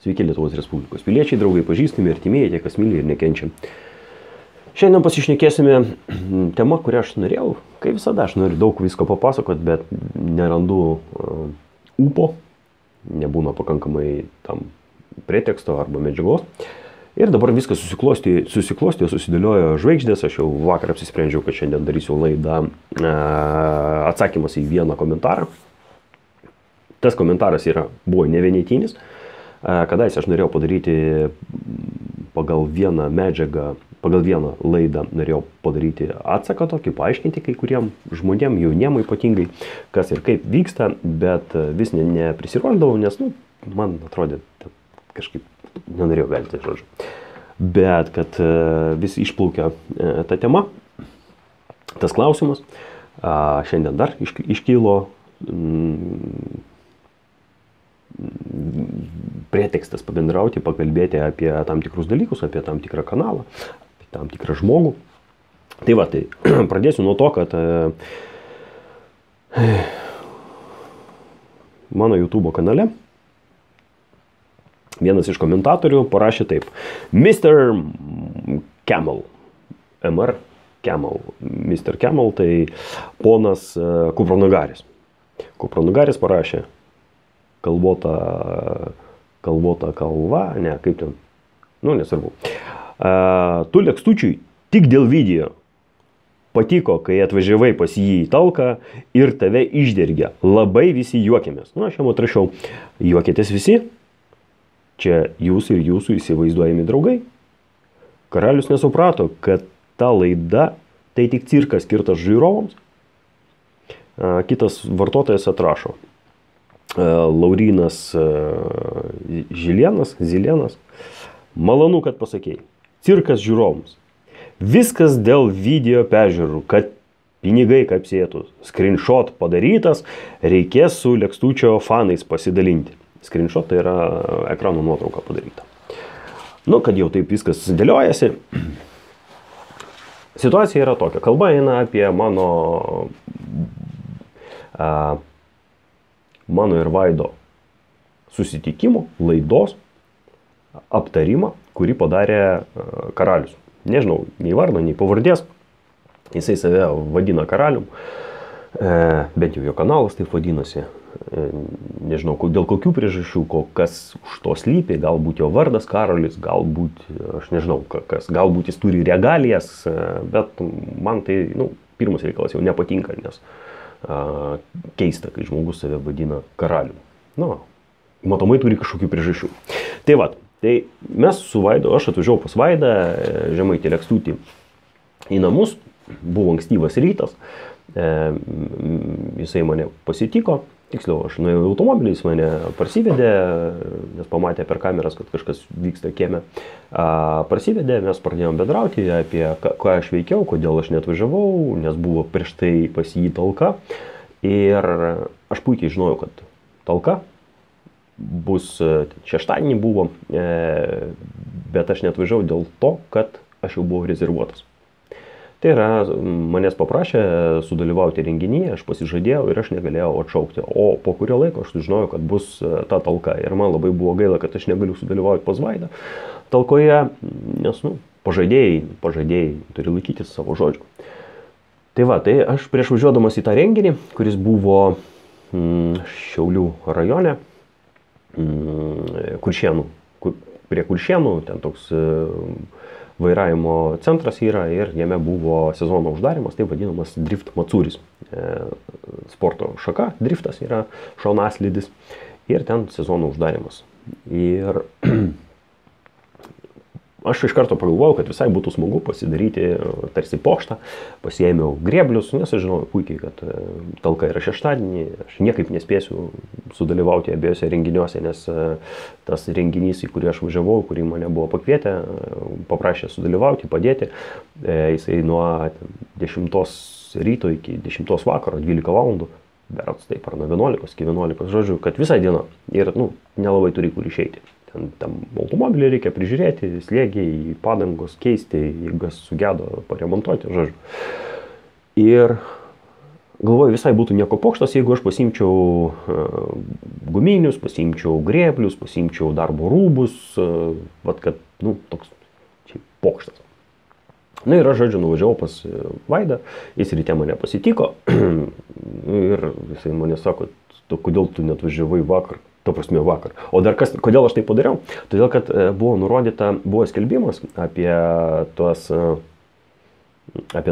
Sveiki Lietuvos Respublikos piliečiai, draugai, pažįstami, artimieji, tie, kas myli ir nekenčia. Šiandien pasišnekėsime tema, kurią aš norėjau, kaip visada, aš noriu daug visko papasakot, bet nerandu ūpo, nebūna pakankamai tam preteksto arba medžiagos. Ir dabar viskas susiklostė, susidėliojo žvaigždės, aš jau vakar apsisprendžiau, kad šiandien darysiu laidą atsakymas į vieną komentarą. Tas komentaras buvo ne vienetinis. Kadais aš norėjau padaryti pagal vieną medžiagą, pagal vieną laidą norėjau padaryti atsaką tokį, paaiškinti kai kuriem žmonėm, jauniem ypatingai, kas ir kaip vyksta, bet vis neprisiruošdavau, nes man atrodė kažkaip nenorėjau velti žodžiu. Bet kad vis išplaukia ta tema, tas klausimas, šiandien dar iškylo pretekstas pabendrauti, pakalbėti apie tam tikrus dalykus, apie tam tikrą kanalą, apie tam tikrą žmogų. Tai va, tai pradėsiu nuo to, kad mano YouTube kanale vienas iš komentatorių parašė taip: Mr. Camel, MR Camel, Mr. Camel, tai ponas Kupranugaris. Kupranugaris parašė kalvota kalva, ne, kaip ten, nesvarbu. Tu Lekstučiui tik dėl video patiko, kai atvažiavai pas jį į talką ir tave išdergė. Labai visi juokėmės. Aš jam atrašiau, juokėtės visi? Čia jūs ir jūsų įsivaizduojami draugai. Karalius nesuprato, kad ta laida tai tik cirkas skirtas žiūrovams. Kitas vartotojas atrašo. Laurynas Zilėnas. Malonu, kad pasakėjai. Cirkas žiūrovams. Viskas dėl video peržiūrų, kad pinigai kapsėtų. Screenshot padarytas, reikės su Lekstučio fanais pasidalinti. Screenshot tai yra ekrano nuotrauka padaryta. Kad jau taip viskas dėliojasi. Situacija yra tokia. Kalba eina apie mano ir Vaido susitikimo, laidos, aptarimą, kurį padarė Karalius. Nežinau, nei vardo, nei pavardės. Jisai save vadina karalium. Bent jau jo kanalas taip vadinasi. Nežinau, dėl kokių priežasčių, kas už to slypi, galbūt jo vardas Karolis, galbūt, aš nežinau, kas, galbūt jis turi regalijas, bet man tai, pirmas reikalas jau nepatinka, nes keista, kai žmogus save vadina karalium. Matomai turi kažkokių priežasčių. Tai va, tai mes su Vaidu, aš atvažiavau pas Vaidą, Žemaitį Lekstutį į namus, buvo ankstyvas rytas, jisai mane pasitiko. Tiksliau, aš nuėjau į automobilį, jis mane parsivedė, nes pamatė per kameras, kad kažkas vyksta kieme. Parsivedė, mes pradėjome bendrauti apie ką aš veikiau, kodėl aš neatvažiavau, nes buvo prieš tai pas jį talka. Ir aš puikiai žinojau, kad talka bus šeštadienį buvo, bet aš neatvažiavau dėl to, kad aš jau buvau rezervuotas. Tai yra, manęs paprašė sudalyvauti renginyje, aš pasižadėjau ir aš negalėjau atšaukti. O po kurio laiko aš sužinojau, kad bus ta talka. Ir man labai buvo gaila, kad aš negaliu sudalyvauti pas Vaidą talkoje, nes, pažadėjai turi laikytis savo žodžių. Tai va, tai aš prieš važiuodamas į tą renginį, kuris buvo Šiaulių rajone, Kuršėnų, prie Kuršėnų, ten toks vairavimo centras yra ir jame buvo sezono uždarimas, tai vadinamas drift macuris. Sporto šaka, driftas yra šonaslydis ir ten sezono uždarimas. Ir aš iš karto pagalvojau, kad visai būtų smagu pasidaryti tarsi pokštą, pasiėmiau grėblius, nes aš žinau puikiai, kad talka yra šeštadienį, aš niekaip nespėsiu sudalyvauti abiejose renginiuose, nes tas renginys, į kurį aš važiavau, kurį mane buvo pakvietę, paprašė sudalyvauti, padėti, jisai nuo 10 ryto iki 10 vakaro, 12 valandų, berods taip, ar nuo 11 iki 11, žodžiu, kad visą dieną ir nelabai turi kur išeiti. Tam automobilį reikia prižiūrėti, slėgiai, padangos keisti, jeigu sugedo, paremontuoti, žodžiu. Ir galvoju, visai būtų nieko pokštas, jeigu aš pasimčiau guminius, pasimčiau grėblius, pasimčiau darbo rūbus, vat kad, nu, toks šiaip pokštas. Na ir aš, žodžiu, nuvažiavau pas Vaidą, jis ryte mane pasitiko ir jisai mane sako, kodėl tu net važiavai vakar, to prasme vakar. O dar kas, kodėl aš tai padariau? Todėl, kad buvo skelbimas apie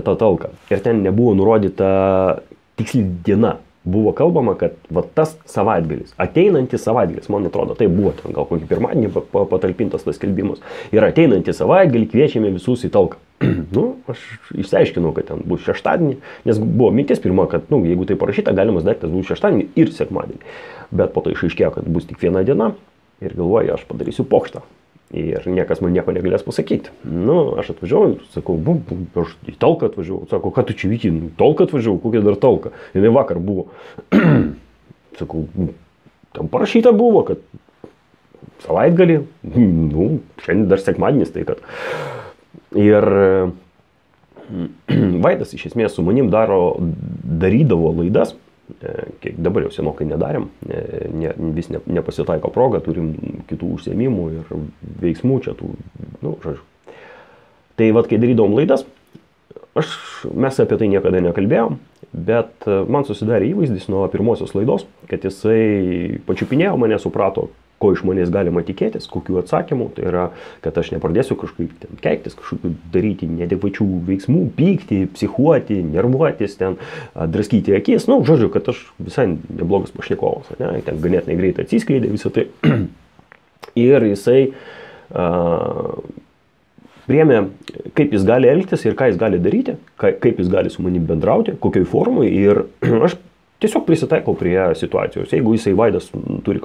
tą talką ir ten nebuvo nurodyta tiksli diena. Buvo kalbama, kad va, tas savaitgalis, ateinantis savaitgalis, man atrodo, tai buvo ten gal kokį pirmadienį patalpintas tas skelbimas. Ir ateinantį savaitgalį kviečiame visus į talką. Nu, aš išsiaiškinau, kad ten bus šeštadienį, nes buvo mintis pirma, kad, nu, jeigu tai parašyta, galimas daiktas bus šeštadienį ir sekmadienį. Bet po to išaiškėjo, kad bus tik viena diena ir galvoju, aš padarysiu pokštą. Ir niekas man nieko negalės pasakyti. Nu, aš atvažiavau ir sakau, aš į talką atvažiavau. Sako, ką tu čia vyki, talką atvažiavau, kokia dar talka. Ir vakar buvo. Sakau, tam parašyta buvo, kad savaitgalį, nu, šiandien dar sekmadienis, tai kad. Ir Vaidas iš esmės su manim darydavo laidas. Kiek dabar jau senokai nedarėm, vis nepasitaiko proga, turim kitų užsiėmimų ir veiksmų čia tų, nu, žodžiu. Tai vat, kai darydavom laidas, mes apie tai niekada nekalbėjom, bet man susidarė įvaizdis nuo pirmosios laidos, kad jisai pačiupinėjo mane, suprato, ko iš manęs galima tikėtis, kokių atsakymų, tai yra, kad aš nepradėsiu kažkaip ten keiktis, kažkokių daryti neadekvačių veiksmų, pykti, psichuoti, nervuotis, ten draskyti akis, nu, žodžiu, kad aš visai neblogas pašnekovas, ne, ten ganėtinai greitai atsiskleidė visą tai. Ir jisai priėmė, kaip jis gali elgtis ir ką jis gali daryti, kaip jis gali su manim bendrauti, kokioj formai, ir aš tiesiog prisitaikau prie situacijos. Jeigu jisai Vaidas turi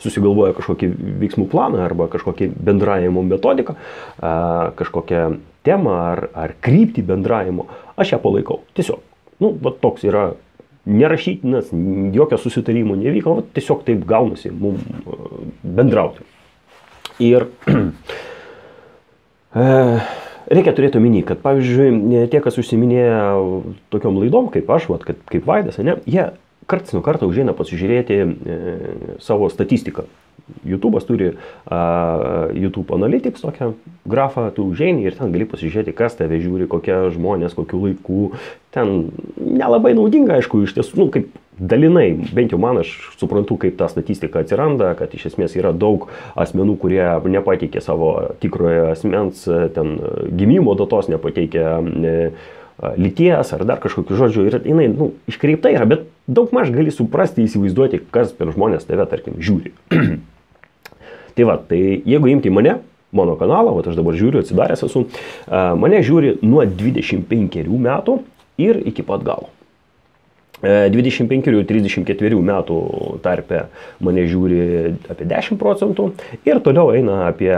susigalvoja kažkokį veiksmų planą arba kažkokį bendravimo metodiką, kažkokią temą ar kryptį bendravimo, aš ją palaikau. Tiesiog. Nu, va, toks yra nerašytinas, jokio susitarimo nevyko, va, tiesiog taip gaunasi mums bendrauti. Ir reikia turėti omeny, kad, pavyzdžiui, tie, kas užsiminėja tokiom laidom, kaip aš, vat, kaip Vaidas, ne, jie karts nuo karto užeina pasižiūrėti savo statistiką. YouTube'as turi YouTube Analytics tokią grafą, tu užeini ir ten gali pasižiūrėti, kas tave žiūri, kokie žmonės, kokiu laiku. Ten nelabai naudinga, aišku, iš tiesų, nu, kaip dalinai, bent jau man, aš suprantu, kaip ta statistika atsiranda, kad iš esmės yra daug asmenų, kurie nepateikė savo tikrojo asmens ten gimimo datos, nepateikė lyties ar dar kažkokių žodžių. Ir jinai, nu, iškreipta yra, bet daug maž gali suprasti, įsivaizduoti, kas per žmonės tave, tarkim, žiūri. Tai va, tai jeigu imti mane, mano kanalą, va, aš dabar žiūriu, atsidaręs esu, mane žiūri nuo 25 metų ir iki pat galo. 25-34 metų tarpe mane žiūri apie 10% ir toliau eina apie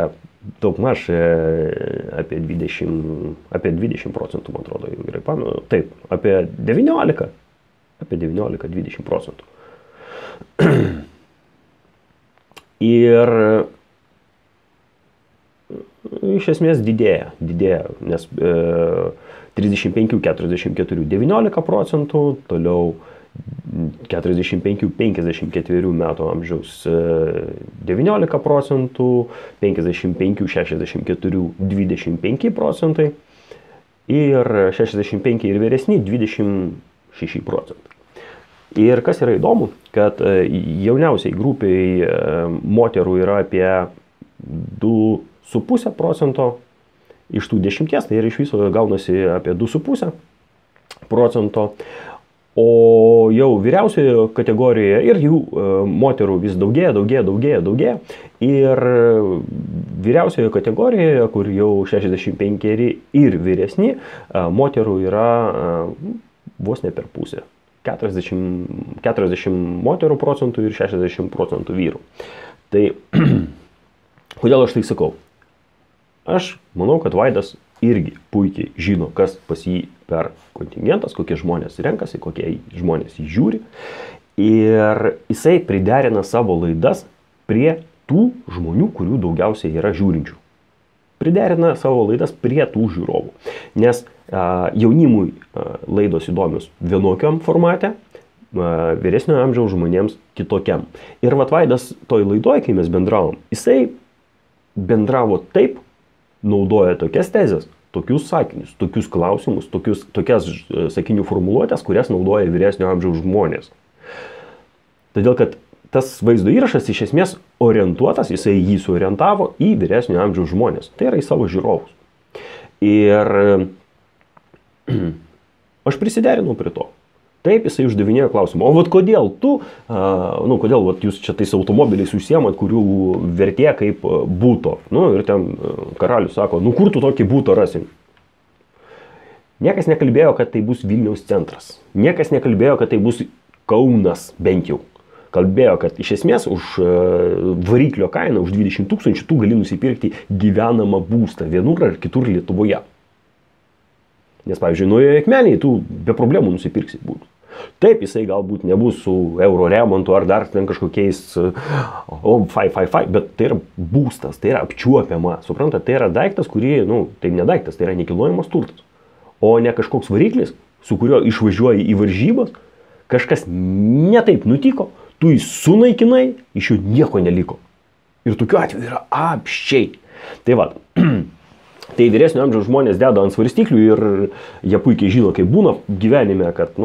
daug maž apie 20%, man atrodo, jau gerai pamenu, taip, apie 19-20%. Ir iš esmės didėja, nes 35-44 19%, toliau 45-54 metų amžiaus 19%, 55-64 25% ir 65 ir vyresni 26%. Ir kas yra įdomu, kad jauniausiai grupiai moterų yra apie 2,5% iš tų 10, tai ir iš viso gaunasi apie 2,5%. O jau vyriausioje kategorijoje ir jų moterų vis daugėja. Ir vyriausioje kategorijoje, kur jau 65 ir vyresni, moterų yra vos ne per pusę. 40 moterų procentų ir 60% vyrų. Tai kodėl aš tai sakau? Aš manau, kad Vaidas irgi puikiai žino, kas pas jį per kontingentas, kokie žmonės renkasi, kokie žmonės jį žiūri. Ir jisai priderina savo laidas prie tų žmonių, kurių daugiausiai yra žiūrinčių. Priderina savo laidas prie tų žiūrovų. Nes jaunimui laidos įdomios vienokiam formate, vyresnio amžiaus žmonėms kitokiam. Ir vat Vaidas toj laidoj, kai mes bendravom, jisai bendravo taip, naudoja tokias tezes, tokius sakinius, tokius klausimus, tokias sakinių formuluotės, kurias naudoja vyresnio amžiaus žmonės. Todėl, kad tas vaizdo įrašas iš esmės orientuotas, jisai jį suorientavo į vyresnio amžiaus žmonės. Tai yra į savo žiūrovus. Ir aš prisiderinau prie to. Taip, jisai uždavinėjo klausimą. O vat kodėl tu, kodėl vat jūs čia tais automobiliais užsiemat, kurių vertė kaip būto. Ir ten karalius sako, kur tu tokį būtą rasim? Niekas nekalbėjo, kad tai bus Vilniaus centras. Niekas nekalbėjo, kad tai bus Kaunas bent jau. Kalbėjo, kad iš esmės už variklio kainą, už 20 000 tu gali nusipirkti gyvenamą būstą vienur ar kitur Lietuvoje. Nes, pavyzdžiui, Naujoje Akmenėje tu be problemų nusipirksi būtų. Taip, jisai galbūt nebus su euro remontu ar dar ten kažkokiais bet tai yra būstas, tai yra apčiuopiama. Suprantat, tai yra daiktas, kurį, tai ne daiktas, tai yra nekilnojamas turtas. O ne kažkoks variklis, su kuriuo išvažiuoji į varžybas, kažkas netaip nutiko, tu jį sunaikinai, iš jų nieko neliko. Ir tokiu atveju yra apščiai. Tai va, tai vyresnio amžiaus žmonės deda ant svarstyklių ir jie puikiai žino, kaip būna gyvenime, kad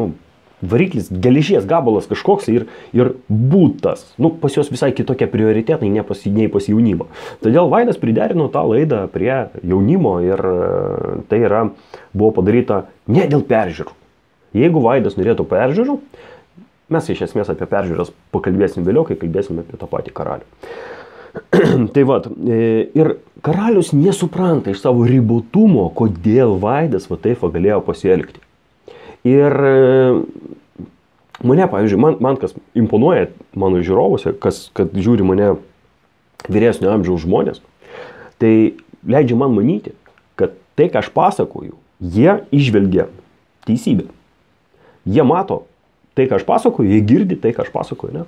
variklis, geležies gabalas kažkoks ir būtas. Pas juos visai kitokie prioritetai nei pas jaunimą. Todėl Vaidas priderino tą laidą prie jaunimo ir tai buvo padaryta ne dėl peržiūrų. Jeigu Vaidas norėtų peržiūrų, mes iš esmės apie peržiūras pakalbėsim vėliau, kai kalbėsim apie tą patį karalių. Tai va, ir karalius nesupranta iš savo ribotumo, kodėl Vaidas taip galėjo pasielgti. Ir mane, pavyzdžiui, man kas imponuoja mano žiūrovuose, kad žiūri mane vyresnio amžiaus žmonės, tai leidžia man manyti, kad tai, ką aš pasakoju, jie išvelgia teisybę. Jie mato tai, ką aš pasakoju, jie girdi tai, ką aš pasakoju. Ne?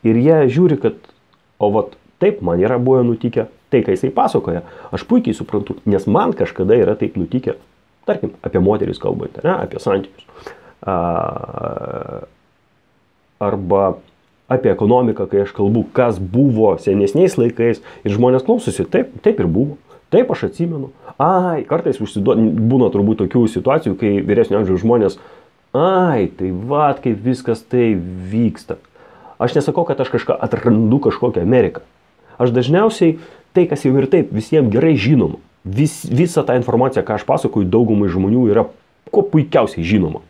Ir jie žiūri, kad taip man yra buvę nutikę, tai, ką jisai pasakoja, aš puikiai suprantu, nes man kažkada yra taip nutikę, tarkim, apie moteris kalbant, ne? Apie santykius. Arba apie ekonomiką, kai aš kalbu, kas buvo senesniais laikais ir žmonės klausosi, taip ir buvo, taip aš atsimenu. Kartais būna turbūt tokių situacijų, kai vyresnio amžiaus žmonės tai vat kaip viskas tai vyksta. Aš nesakau, kad aš atrandu kažkokią Ameriką. Aš dažniausiai tai, kas jau ir taip visiems gerai žinoma. Visa ta informacija, ką aš pasakoju, daugumai žmonių yra kuo puikiausiai žinoma.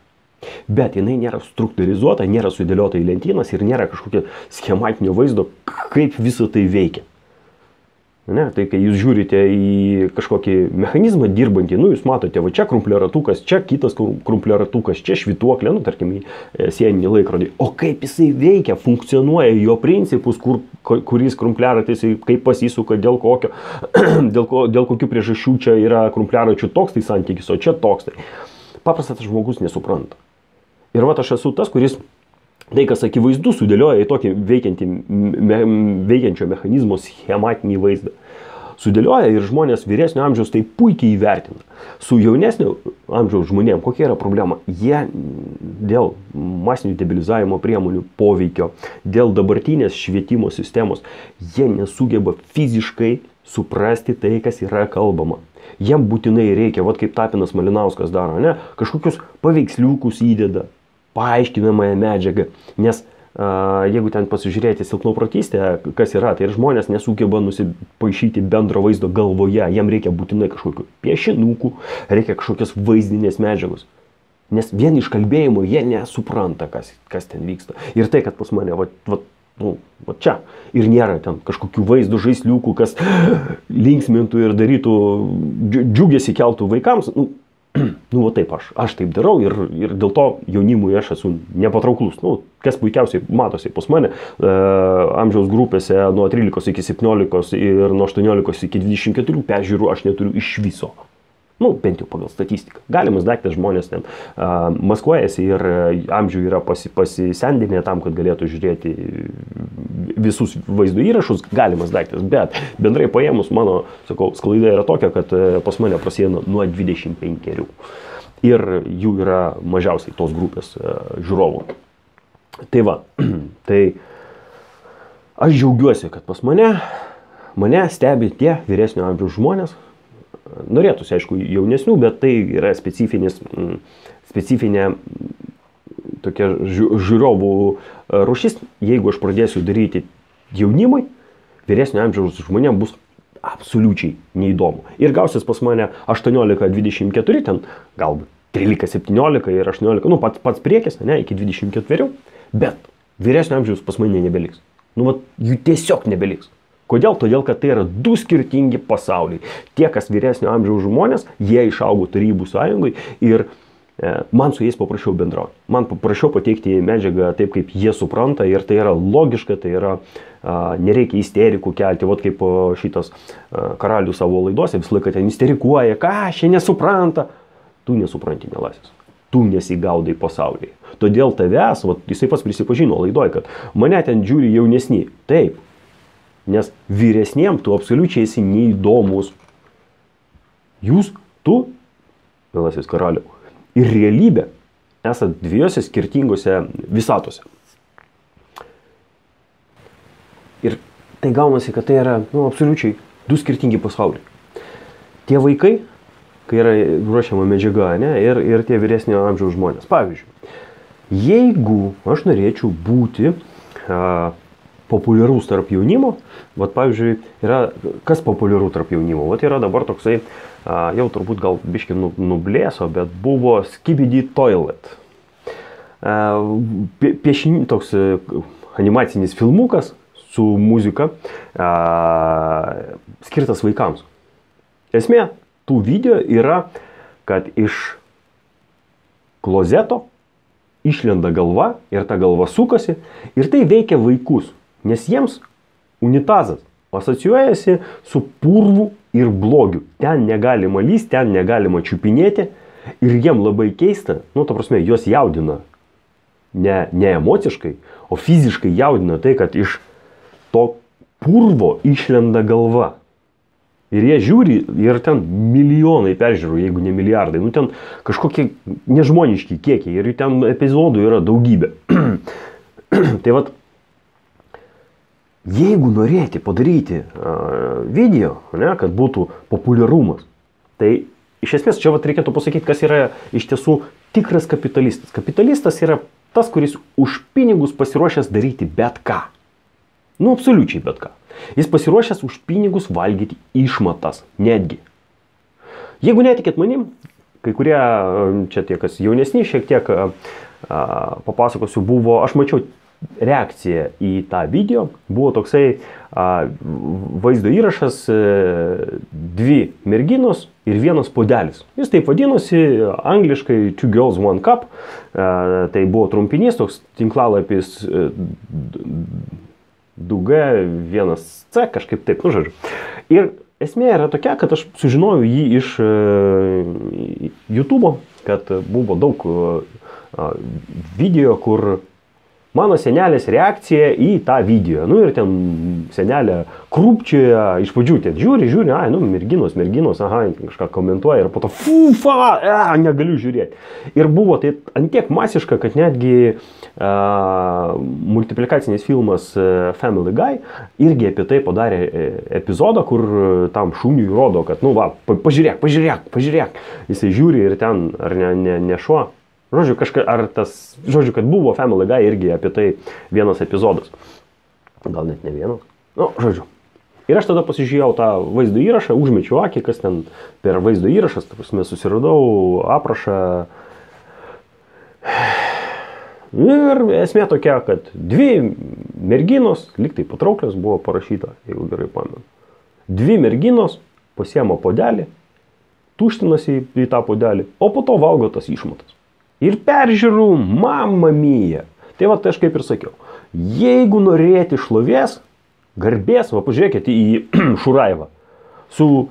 Bet jinai nėra struktūrizuota, nėra sudėliota į lentynas ir nėra kažkokio schematinio vaizdo, kaip visa tai veikia. Ne? Tai kai jūs žiūrite į kažkokį mechanizmą dirbantį, jūs matote, va čia krumplio ratukas, čia kitas krumplio ratukas, čia švytuoklė, tarkim, į sieninį laikrodį. O kaip jisai veikia, funkcionuoja, jo principus, kuris krumpliaratis, kaip pasisuka, dėl kokių priežasčių čia yra krumpliaračių toks tai santykis, o čia toks tai. Paprastas žmogus nesupranta. Ir va aš esu tas, kuris tai, kas akivaizdu, sudėlioja į tokį veikiančio mechanizmo schematinį vaizdą. Sudėlioja ir žmonės vyresnio amžiaus tai puikiai įvertina. Su jaunesnio amžiaus žmonėm kokia yra problema? Jie dėl masinių debilizavimo priemonių poveikio, dėl dabartinės švietimo sistemos, jie nesugeba fiziškai suprasti tai, kas yra kalbama. Jiem būtinai reikia, kaip Tapinas Malinauskas daro, kažkokius paveiksliukus įdeda, paaiškinamąją medžiagą, nes jeigu ten pasižiūrėti silpnoprotystę, kas yra, tai ir žmonės nesugeba nusipaišyti bendro vaizdo galvoje, jiem reikia būtinai kažkokių piešinukų, reikia kažkokios vaizdinės medžiagos, nes vien iš kalbėjimo jie nesupranta, kas ten vyksta. Ir tai, kad pas mane va čia ir nėra ten kažkokių vaizdų žaisliukų, kas linksmintų ir darytų džiugesį keltų vaikams, va taip aš taip darau ir dėl to jaunimui aš esu nepatrauklus. Kas puikiausiai matosi pas mane amžiaus grupėse nuo 13 iki 17 ir nuo 18 iki 24 peržiūrų aš neturiu iš viso. Bent jau pagal statistiką. Galimas daiktas, žmonės ten maskuojasi ir amžių yra pasisendinę tam, kad galėtų žiūrėti visus vaizdo įrašus. Galimas daiktas, bet bendrai paėmus mano, sklaida yra tokia, kad pas mane prasideda nuo 25. ir jų yra mažiausiai tos grupės žiūrovų. Tai va, tai aš džiaugiuosi, kad pas mane stebi tie vyresnio amžiaus žmonės. Norėtųsi, aišku, jaunesnių, bet tai yra specifinė tokia žiūrovų rūšis. Jeigu aš pradėsiu daryti jaunimui, vyresnio amžiaus žmonėms bus absoliučiai neįdomu. Ir gausis pas mane 18-24, ten galbūt 13-17 ir 18, nu pats priekis, ne, iki 24, bet vyresnio amžiaus pas mane nebeliks. Nu, vat, jų tiesiog nebeliks. Kodėl? Todėl, kad tai yra du skirtingi pasauliai. Tie, kas vyresnio amžiaus žmonės, jie išaugo Tarybų sąjungai ir man su jais paprašiau bendrauti. Man paprašiau pateikti medžiagą taip, kaip jie supranta ir tai yra logiška, tai yra nereikia isterikų kelti, vat kaip šitas karalius savo laidose visą laiką ten isterikuoja, ką šie nesupranta. Tu nesupranti, mielasis. Tu nesigaudai pasaulyje. Todėl tavęs, vat, jisai pats prisipažino laidoj, kad mane ten žiūri jaunesni. Taip, nes vyresniem tu absoliučiai esi neįdomus. Tu, mielasis karaliau, ir realybė esat dviejose skirtingose visatose. Ir tai gaunasi, kad tai yra absoliučiai du skirtingi pasauliai. Tie vaikai, kai yra ruošiama medžiaga, ne, ir tie vyresnio amžiaus žmonės. Pavyzdžiui, jeigu aš norėčiau būti populiarus tarp jaunimo, vat pavyzdžiui, yra, kas populiaru tarp jaunimo, vat yra dabar toksai, jau turbūt gal biški nublėso, bet buvo Skibidi Toilet. Piešinys, toks animacinis filmukas su muzika, skirtas vaikams. Esmė tų video yra, kad iš klozeto išlenda galva ir ta galva sukasi ir tai veikia vaikus, nes jiems unitazas asocijuojasi su purvu ir blogiu. Ten negalima lysti, ten negalima čiupinėti ir jiem labai keista, ta prasme, juos jaudina ne emociškai, o fiziškai jaudina tai, kad iš to purvo išlenda galva. Ir jie žiūri ir ten milijonai peržiūrų, jeigu ne milijardai. Ten kažkokie nežmoniški kiekiai ir ten epizodų yra daugybė. Tai vat, jeigu norėti padaryti video, ne, kad būtų populiarumas, tai iš esmės čia vat reikėtų pasakyti, kas yra iš tiesų tikras kapitalistas. Kapitalistas yra tas, kuris už pinigus pasiruošęs daryti bet ką. Absoliučiai bet ką. Jis pasiruošęs už pinigus valgyti išmatas, netgi. Jeigu netikėt manim, kai kurie, čia tie, kas jaunesni, šiek tiek papasakosiu, buvo, aš mačiau reakciją į tą video, buvo toksai vaizdo įrašas, dvi merginos ir vienas puodelis. Jis taip vadinosi, angliškai Two Girls One Cup, tai buvo trumpinys, toks tinklalapis 2G1C, kažkaip taip, žodžiu. Ir esmė yra tokia, kad aš sužinojau jį iš YouTube, kad buvo daug video, kur mano senelės reakcija į tą video. Ir ten senelė krūpčioja, iš pradžių ten žiūri, merginos, aha, kažką komentuoja ir po to negaliu žiūrėti. Ir buvo tai antiek masiška, kad netgi multiplikacinis filmas Family Guy irgi apie tai padarė epizodą, kur tam šuniui rodo, kad, pažiūrėk. Jisai žiūri ir ten, ar ne šuo. Žodžiu, kad buvo Family Guy irgi apie tai vienas epizodas. Gal net ne vienas. Žodžiu. Ir aš tada pasižiūrėjau tą vaizdo įrašą, užmečiau akį, kas ten per vaizdo įrašas, susiradau aprašą. Ir esmė tokia, kad dvi merginos, lyg tai patrauklios buvo parašyta, jeigu gerai pamenu. Dvi merginos pasiema puodelį, tuštinasi į tą puodelį, o po to valgo tas išmatas. Ir peržiūrų, mamma mia. Tai va, tai aš kaip ir sakiau. Jeigu norėti šlovės, garbės, pažiūrėkite į Šuraivą. Su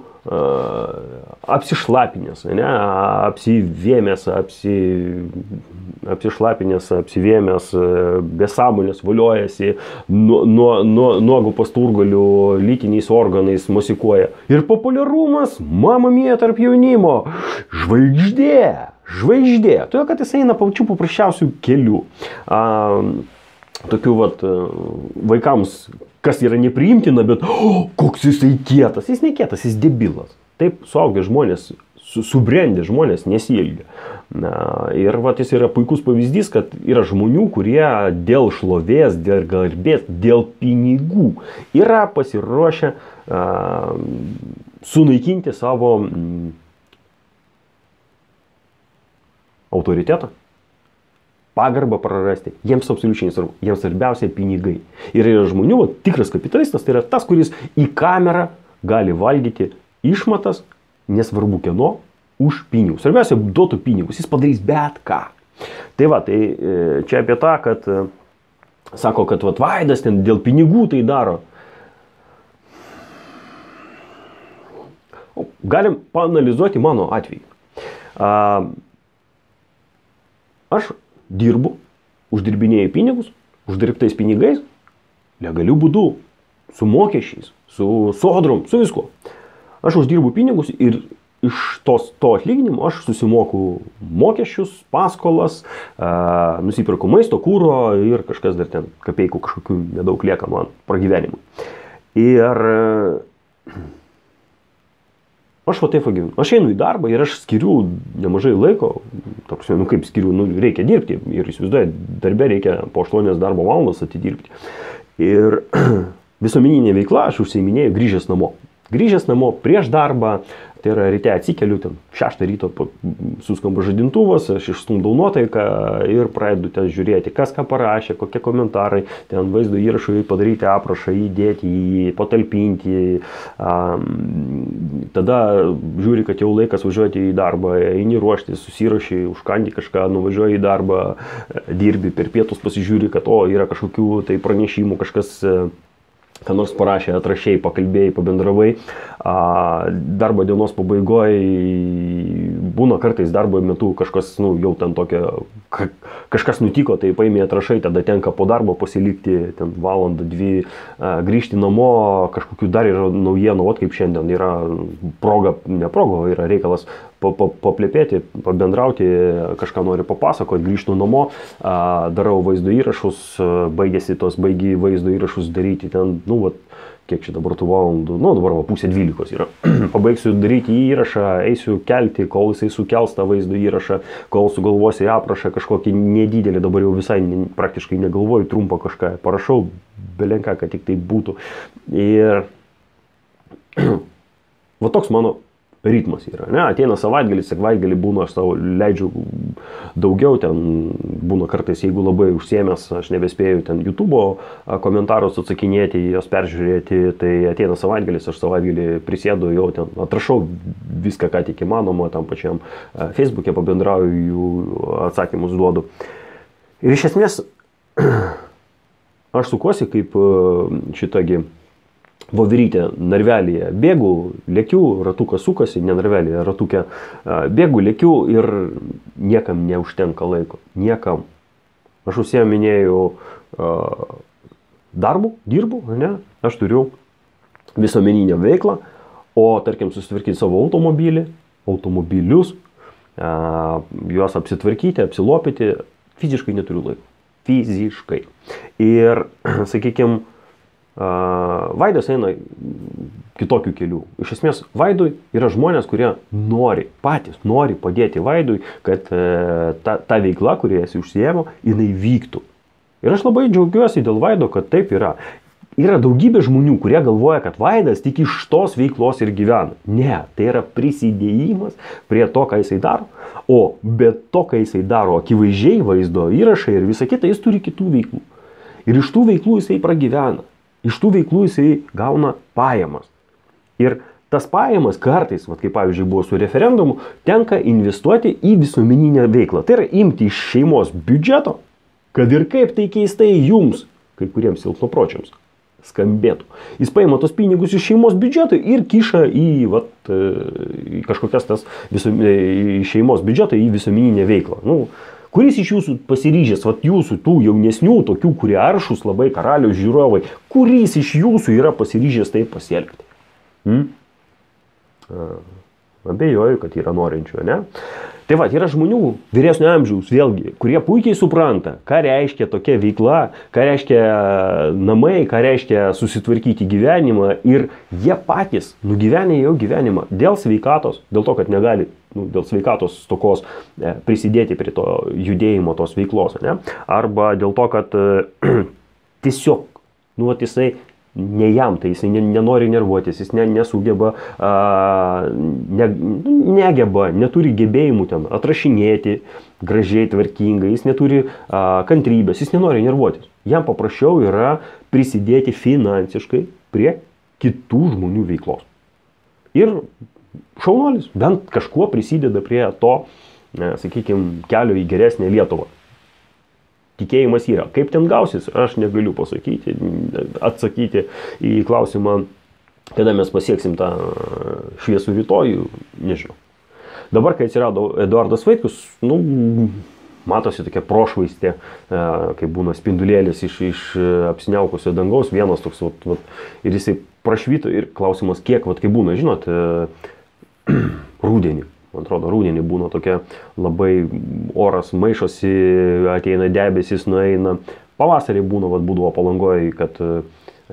apsišlapinės, apsivėmės, apsišlapinės, apsivėmės, besąmonės, valiojasi, nuogų pasturgalių, lytiniais organais mosikuoja. Ir populiarumas, mamma mia, tarp jaunimo, žvaigždė. žvaigždė, todėl kad jis eina pačių paprasčiausių kelių. Tokių vaikams, kas yra nepriimtina, bet koks jisai kietas. Jis ne kietas, jis debilas. Taip suaugę žmonės, subrendę žmonės nesielgia. Ir jis yra puikus pavyzdys, kad yra žmonių, kurie dėl šlovės, dėl garbės, dėl pinigų yra pasiruošę sunaikinti savo autoritetą, pagarbą prarasti. Jiems absoliučiai nesvarbu. Jiems svarbiausia pinigai. Ir yra žmonių, tikras kapitalistas, tai yra tas, kuris į kamerą gali valgyti išmatas, nesvarbu kieno, už pinigus. Svarbiausia, duotų pinigus. Jis padarys bet ką. Tai čia apie tą, kad sako, kad Vaidas ten dėl pinigų tai daro. Galim paanalizuoti mano atvejį. Aš dirbu, uždirbinėju pinigus, uždirbtais pinigais, legalių būdų, su mokesčiais, su sodrom, su viskuo. Aš uždirbu pinigus ir iš to atlyginimo aš susimoku mokesčius, paskolas, nusipirku maisto, kūro ir kažkas dar ten kapeikų kažkokių nedaug lieka man pragyvenimui. Ir aš taip gyvenu. Aš einu į darbą ir aš skiriu nemažai laiko, kaip skiriu, reikia dirbti ir įsivaizduoju, darbe reikia po 8 darbo valandas atidirbti. Ir visuomeninė veikla aš užsiiminėjau grįžęs namo. Grįžęs namo prieš darbą, tai yra ryte atsikeliu, 6 ryto suskamba žadintuvas, aš išstumdau nuotaiką ir pradedu ten žiūrėti, kas ką parašė, kokie komentarai, ten vaizdo įrašui padaryti aprašą, įdėti, patalpinti. Tada žiūri, kad jau laikas važiuoti į darbą, eini ruošti, susirašy, užkandi kažką, nuvažiuoji į darbą, dirbi, per pietus pasižiūri, kad yra kažkokių tai pranešimų, kažkas ką nors parašė, atrašėjai, pakalbėjai, pabendravai. Darbo dienos pabaigoje būna kartais darbo metu kažkas, jau ten kažkas nutiko, tai paėmė atrašai, tada tenka po darbo pasilikti ten valandą, 2, grįžti namo, kažkokių dar yra naujienų, kaip šiandien yra proga, yra reikalas paplepėti, pabendrauti, kažką nori papasakoti, grįžtu namo, darau vaizdo įrašus, baigi vaizdo įrašus daryti ten, kiek čia dabar tų valandų, dabar 11:30 yra. Pabaigsiu daryti įrašą, eisiu kelti, kol jisai sukels tą vaizdo įrašą, kol sugalvosi aprašą kažkokį nedidelį, dabar jau visai praktiškai negalvoju, trumpą kažką parašau, belenką, kad tik tai būtų. Ir toks mano ritmas yra. Ateina savaitgalis, sekvaitgalį būna, aš savo leidžiu daugiau, ten būna kartais, jeigu labai užsiėmęs, aš nebespėju ten YouTube'o komentarus atsakinėti, jos peržiūrėti, tai ateina savaitgalis, aš savaitgalį prisėdu, jau ten atrašau viską, ką tik įmanoma, tam pačiam Facebook'e pabendrauju, jų atsakymus duodu. Ir iš esmės, aš sukuosi kaip šitagi voverytė narvelėje, bėgu, lėkiu, ratukas sukasi, ne narvelėje, ratukė, bėgu, lėkiu ir niekam neužtenka laiko. Niekam. Aš užsiiminėjau darbu, dirbu, aš turiu visuomeninę veiklą, o tarkim susitvarkyti savo automobilius, juos apsitvarkyti, apsilopyti, fiziškai neturiu laiko. Fiziškai. Ir, sakykime, Vaidas eina kitokių kelių. Iš esmės, Vaidui yra žmonės, kurie patys nori padėti Vaidui, kad ta veikla, kurie jis užsiėmė, jinai vyktų. Ir aš labai džiaugiuosi dėl Vaido, kad taip yra. Yra daugybė žmonių, kurie galvoja, kad Vaidas tik iš tos veiklos ir gyvena. Ne, tai yra prisidėjimas prie to, ką jisai daro. O be to, ką jisai daro, akivaizdžiai vaizdo įrašai ir visa kita, jis turi kitų veiklų. Ir iš tų veiklų jisai pragyvena. Iš tų veiklų jisai gauna pajamas. Ir tas pajamas kartais, kaip pavyzdžiui buvo su referendumu, tenka investuoti į visuomeninę veiklą. Tai yra imti iš šeimos biudžeto, kad ir kaip tai keistai jums, kai kuriems silpnopročiams, skambėtų. Jis paima tos pinigus iš šeimos biudžeto ir kiša į kažkokias tas šeimos biudžeto į visuomeninę veiklą. Kuris iš jūsų pasiryžęs, jūsų tų jaunesnių, tokių, kurie aršus labai karaliaus žiūrovai, kuris iš jūsų yra pasiryžęs taip pasielgti? Abejoju, kad yra norinčių, ne? Tai va, yra žmonių vyresnio amžiaus, vėlgi, kurie puikiai supranta, ką reiškia tokia veikla, ką reiškia namai, ką reiškia susitvarkyti gyvenimą ir jie patys nugyvenė jau gyvenimą dėl sveikatos, dėl to, kad negali, dėl sveikatos stokos prisidėti prie to judėjimo, tos veiklos, ne? Arba dėl to, kad tiesiog, jisai ne jam, tai jisai nenori nervuotis, jis nesugeba, negeba, neturi gebėjimų ten atrašinėti gražiai, tvarkingai, jis neturi kantrybės, jis nenori nervuotis. Jam paprasčiau yra prisidėti finansiškai prie kitų žmonių veiklos. Ir šaunuolis bent kažkuo prisideda prie to, sakykime, kelio į geresnę Lietuvą. Tikėjimas yra. Kaip ten gausis, aš negaliu pasakyti, atsakyti į klausimą, kada mes pasieksim tą šviesų rytojų, nežinau. Dabar, kai atsirado Eduardas Vaitkus, matosi tokia prošvaistė, kai būna spindulėlis iš apsiniaukusio dangaus, vienas toks, ir jisai prašvyto ir klausimas, kiek, kai būna, žinot, rudenį. Man atrodo, rudenį būna tokia labai oras maišosi, ateina debesis, nueina. Pavasarį būdavo Palangoje, kad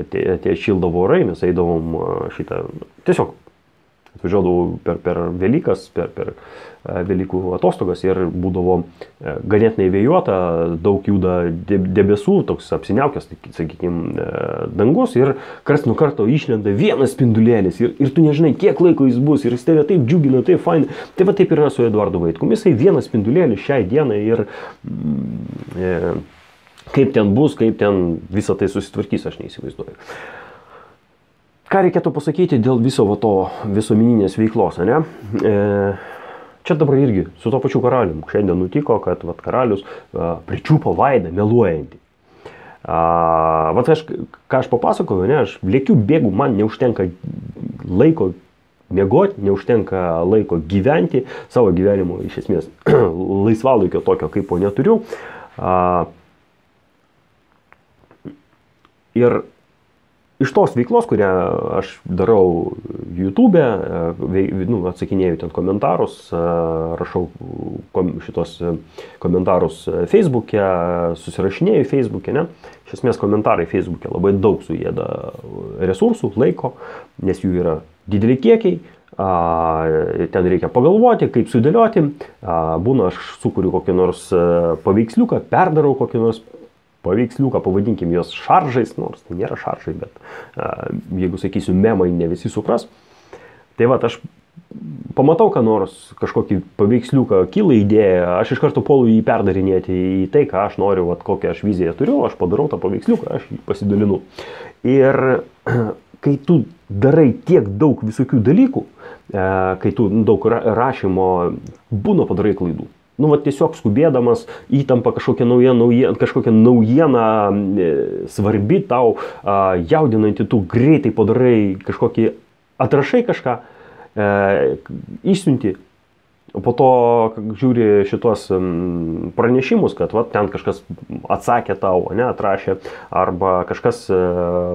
atėjo šildavo orai, mes eidavom tiesiog atvažiuodavau per Velykas, per Velykų atostogas ir būdavo ganėtinai vėjuota, daug juda debesų, toks apsiniaukęs, sakykime, dangus ir karts nuo karto išlenda vienas spindulėlis ir tu nežinai, kiek laiko jis bus ir jis tave taip džiugina, taip fain. Tai va taip yra su Eduardu Vaitkumi, jisai vienas spindulėlis šiai dienai ir kaip ten bus, kaip ten visą tai susitvarkys, aš neįsivaizduoju. Ką reikėtų pasakyti dėl viso to visuomeninės veiklos, ne? Čia dabar irgi su to pačiu karalium. Šiandien nutiko, kad karalius pričiupo vaidą meluojantį. Ką aš papasakoju, ne? Aš lėkiu, bėgu, man neužtenka laiko miegoti, neužtenka laiko gyventi, savo gyvenimo iš esmės laisvalaikio tokio kaip neturiu. Ir iš tos veiklos, kurią aš darau YouTube, atsakinėju ten komentarus, rašau šitos komentarus Facebook'e, susirašinėju Facebook'e, ne? Iš esmės komentarai Facebook'e labai daug suėda resursų, laiko, nes jų yra dideli kiekiai, ten reikia pagalvoti, kaip sudėlioti, būna aš sukuriu kokį nors paveiksliuką, perdarau kokį nors paveiksliuką, pavadinkim jos šaržais, nors tai nėra šaržai, bet jeigu sakysiu memai, ne visi supras. Tai aš pamatau, ką nors, kažkokį paveiksliuką, kyla idėja, aš iš karto puolu jį perdarinėti į tai, ką aš noriu, kokią aš viziją turiu, aš padarau tą paveiksliuką, aš jį pasidalinu. Ir kai tu darai tiek daug visokių dalykų, kai tu daug rašymo, būna padarai klaidų. Tiesiog skubėdamas, įtampa kažkokia naujiena svarbi tau, jaudinanti, tu greitai padarai kažkokį, atrašai kažką, išsiunti, po to žiūri šitos pranešimus, kad ten kažkas atsakė tau, atrašė, arba kažkas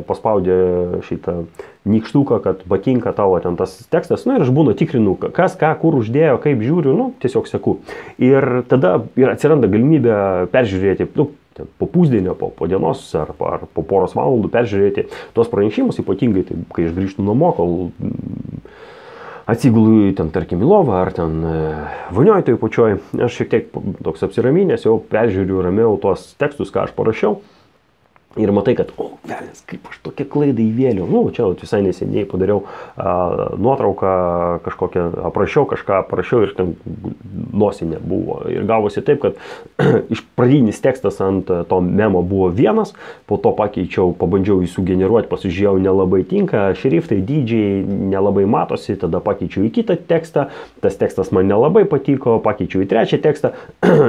paspaudė šitą nykštuką, kad patinka tavo ten tas tekstas, ir aš būnu tikrinu, kas, ką, kur uždėjo, kaip žiūriu, tiesiog seku. Ir tada atsiranda galimybė peržiūrėti, po pusdienio, po dienos ar po poros valandų peržiūrėti tos pranešimus, ypatingai, kai aš grįžtu namo, kol atsigulu ten, tarkim, į lovą ar ten vonioj toj pačioj, aš šiek tiek toks apsiraminęs, jau peržiūriu ramiau tos tekstus, ką aš parašiau. Ir matai, kad, velnias, kaip aš tokią klaidą įvėliau. Čia visai neseniai padariau nuotrauką, kažkokią, aprašiau kažką, parašiau ir ten nosinė buvo. Ir gavosi taip, kad iš pradinis tekstas ant to memo buvo vienas, po to pakeičiau, pabandžiau jį sugeneruoti, pasižiūrėjau, nelabai tinka, šriftai, dydžiai nelabai matosi, tada pakeičiau į kitą tekstą, tas tekstas man nelabai patiko, pakeičiau į trečią tekstą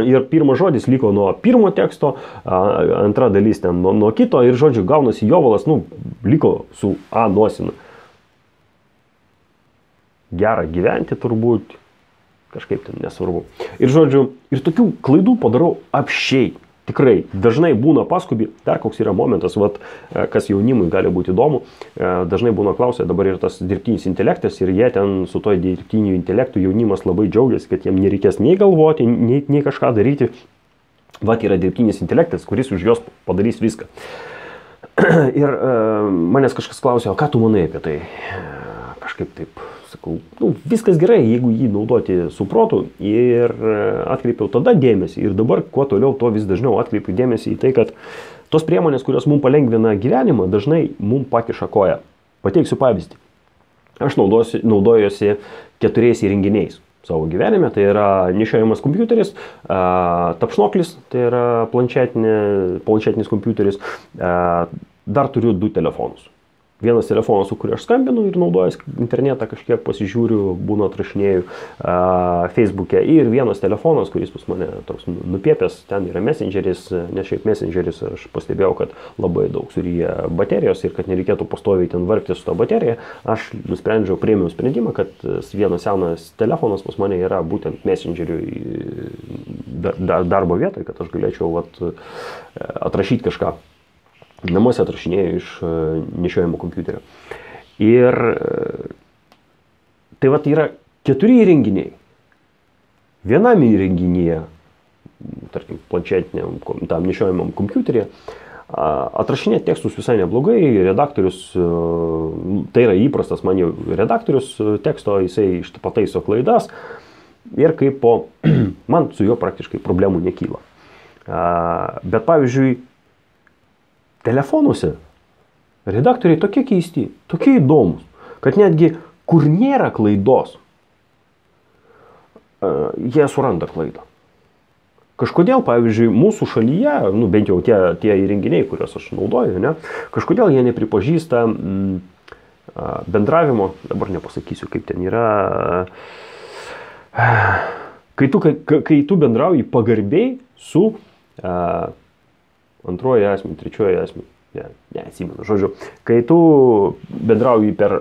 ir pirmas žodis liko nuo pirmo teksto, antra dalis ten nuo kito ir, žodžiu, gaunasi jovalas, liko su A nosina. Gera gyventi turbūt, kažkaip ten nesvarbu. Ir, žodžiu, ir tokių klaidų padarau apsčiai. Tikrai, dažnai būna paskubi, dar koks yra momentas, vat, kas jaunimui gali būti įdomu, dažnai būna klausia, dabar ir tas dirbtinis intelektas ir jie ten su to dirbtiniu intelektu jaunimas labai džiaugiasi, kad jiem nereikės nei galvoti, nei kažką daryti. Vat yra dirbtinis intelektas, kuris už juos padarys viską. Ir manęs kažkas klausia, o ką tu manai apie tai? Kažkaip taip sakau, viskas gerai, jeigu jį naudoti su protu ir atkreipiau tada dėmesį. Ir dabar kuo toliau, to vis dažniau atkreipiu dėmesį į tai, kad tos priemonės, kurios mums palengvina gyvenimą, dažnai mums pakiša koją. Pateiksiu pavyzdį. Aš naudojuosi 4 įrenginiais savo gyvenime. Tai yra nešiojamas kompiuteris, tapšnoklis, tai yra planšetinis kompiuteris. Dar turiu 2 telefonus. Vienas telefonas, su kuriuo aš skambinu ir naudojas internetą, kažkiek pasižiūriu, būna atrašinėjau Facebook'e. Ir vienas telefonas, kuris pas mane toks nupiepęs, ten yra Messengeris, nes šiaip Messengeris aš pastebėjau, kad labai daug suryja baterijos ir kad nereikėtų pastoviai ten vargti su tą bateriją. Aš priėmiau sprendimą, kad vienas senas telefonas pas mane yra būtent Messengeriui darbo vietoje, kad aš galėčiau atrašyti kažką. Namuose atrašinėjau iš nešiojimo kompiuterio. Ir tai yra 4 įrenginiai. Vienam įrenginyje, tarkim, planšetiniam, tam nešiojamam kompiuteryje, atrašinėti tekstus visai neblogai. Redaktorius, tai yra įprastas man jau redaktorius teksto, jisai pataiso klaidas. Ir kaip man su juo praktiškai problemų nekyla. Bet pavyzdžiui, telefonuose redaktoriai tokie keisti, tokie įdomus, kad netgi kur nėra klaidos, jie suranda klaidą. Kažkodėl, pavyzdžiui, mūsų šalyje, bent jau tie įrenginiai, kuriuos aš naudoju, kažkodėl jie nepripažįsta bendravimo, dabar nepasakysiu, kaip ten yra, kai tu bendrauji pagarbiai su antroji asmenį, trečioji asmenį, neatsimenu, žodžiu, kai tu bendrauji per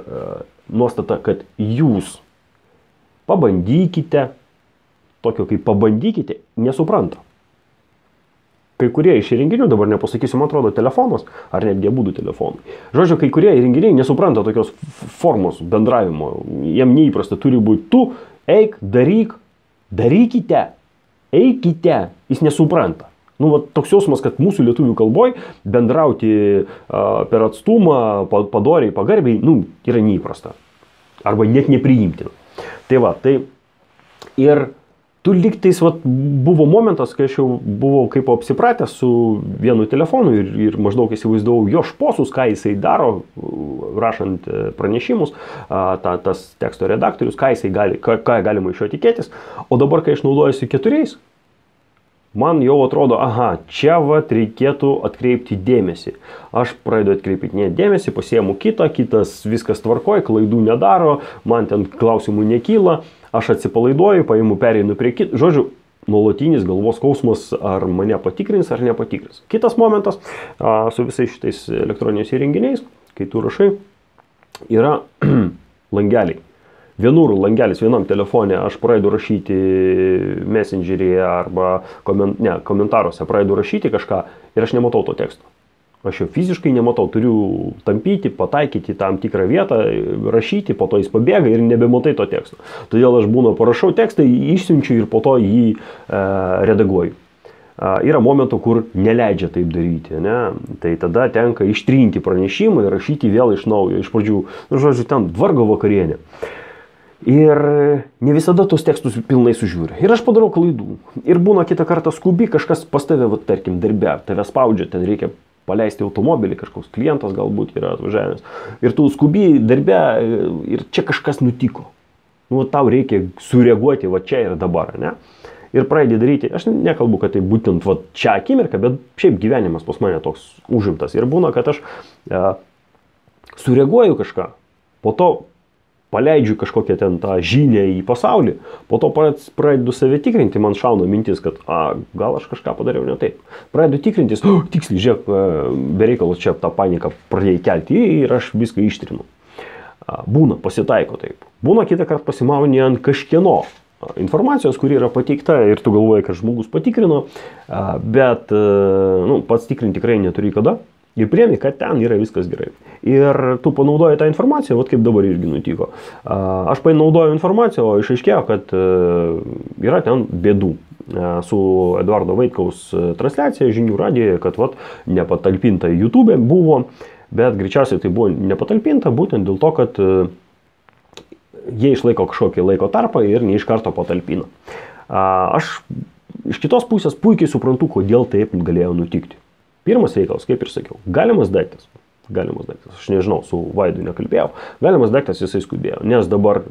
nuostatą, kad jūs pabandykite, tokio kaip pabandykite, nesupranta. Kai kurie iš įrenginių, dabar nepasakysiu, man atrodo, telefonas, ar netgi abudu telefonai. Žodžiu, kai kurie įrenginiai nesupranta tokios formos bendravimo. Jiem neįprasta turi būti tu, eik, daryk, darykite, eikite, jis nesupranta. Toks jausmas, kad mūsų lietuvių kalboj bendrauti per atstumą, padoriai, pagarbiai, yra neįprasta. Arba net nepriimtina. Tai ir tu lygtais, buvo momentas, kai aš jau buvau kaip apsipratęs su vienu telefonu ir maždaug įsivaizdavau jo šposus, ką jisai daro, rašant pranešimus, tas teksto redaktorius, ką galima iš jo tikėtis. O dabar, kai aš naudojuosi 4, man jau atrodo, čia reikėtų atkreipti dėmesį. Aš pradedu atkreipti dėmesį, pasiemu kitas viskas tvarkoj, klaidų nedaro, man ten klausimų nekyla, aš atsipalaiduoju, paimu, pereinu prie kito. Žodžiu, nuolatinis galvos skausmas, ar mane patikrins, ar nepatikrins. Kitas momentas su visais šitais elektroniniais įrenginiais, kai tu rašai, yra langeliai. Vienur langelis vienam telefone, aš pradedu rašyti Messengeryje arba komentaruose, pradedu rašyti kažką ir aš nematau to teksto. Aš jo fiziškai nematau, turiu tampyti, pataikyti tam tikrą vietą, rašyti, po to jis pabėga ir nebematai to teksto. Todėl aš parašau tekstą, išsiunčiu ir po to jį redaguoju. Yra momentų, kur neleidžia taip daryti, tai tada tenka ištrinti pranešimą ir rašyti vėl iš naujo, iš pradžių, žodžiu, ten vargo vakarienė. Ir ne visada tos tekstus pilnai sužiūri. Ir aš padarau klaidų. Ir būna kitą kartą skubi, kažkas pas tave, tarkim, darbe, tave spaudžia, ten reikia paleisti automobilį, kažkoks klientas galbūt yra atvažiavęs. Ir tu skubi darbe ir čia kažkas nutiko. Tau reikia sureaguoti čia ir dabar, Ir pradedi daryti, aš nekalbu, kad tai būtent čia akimirka, bet šiaip gyvenimas pas mane toks užimtas. Ir būna, kad aš sureaguoju kažką, po to paleidžiu kažkokią ten tą žinią į pasaulį, po to pradedu save tikrinti, man šauna mintis, kad gal aš kažką padariau ne taip. Pradedu tikrintis, tiksliai, žiūrėk, bereikalos čia tą paniką pradėjai kelti ir aš viską ištrinu. Būna, pasitaiko taip. Būna kitą kartą pasimauni ant kažkieno informacijos, kuri yra pateikta ir tu galvoji, kad žmogus patikrino, bet pats tikrinti tikrai neturi kada. Ir priemi, kad ten yra viskas gerai. Ir tu panaudoji tą informaciją, vat kaip dabar irgi nutiko. Aš panaudojau informaciją, o išaiškėjo, kad yra ten bėdų su Eduardo Vaitkaus transliacija žinių radijoje, kad vat nepatalpinta YouTube buvo, bet greičiausiai tai buvo nepatalpinta būtent dėl to, kad jie išlaiko kažkokį laiko tarpą ir ne iš karto patalpina. Aš iš kitos pusės puikiai suprantu, kodėl taip galėjo nutikti. Pirmas reikalas, kaip ir sakiau, galimas daiktas, aš nežinau, su Vaidu nekalbėjau, galimas daiktas jisai skubėjo, nes dabar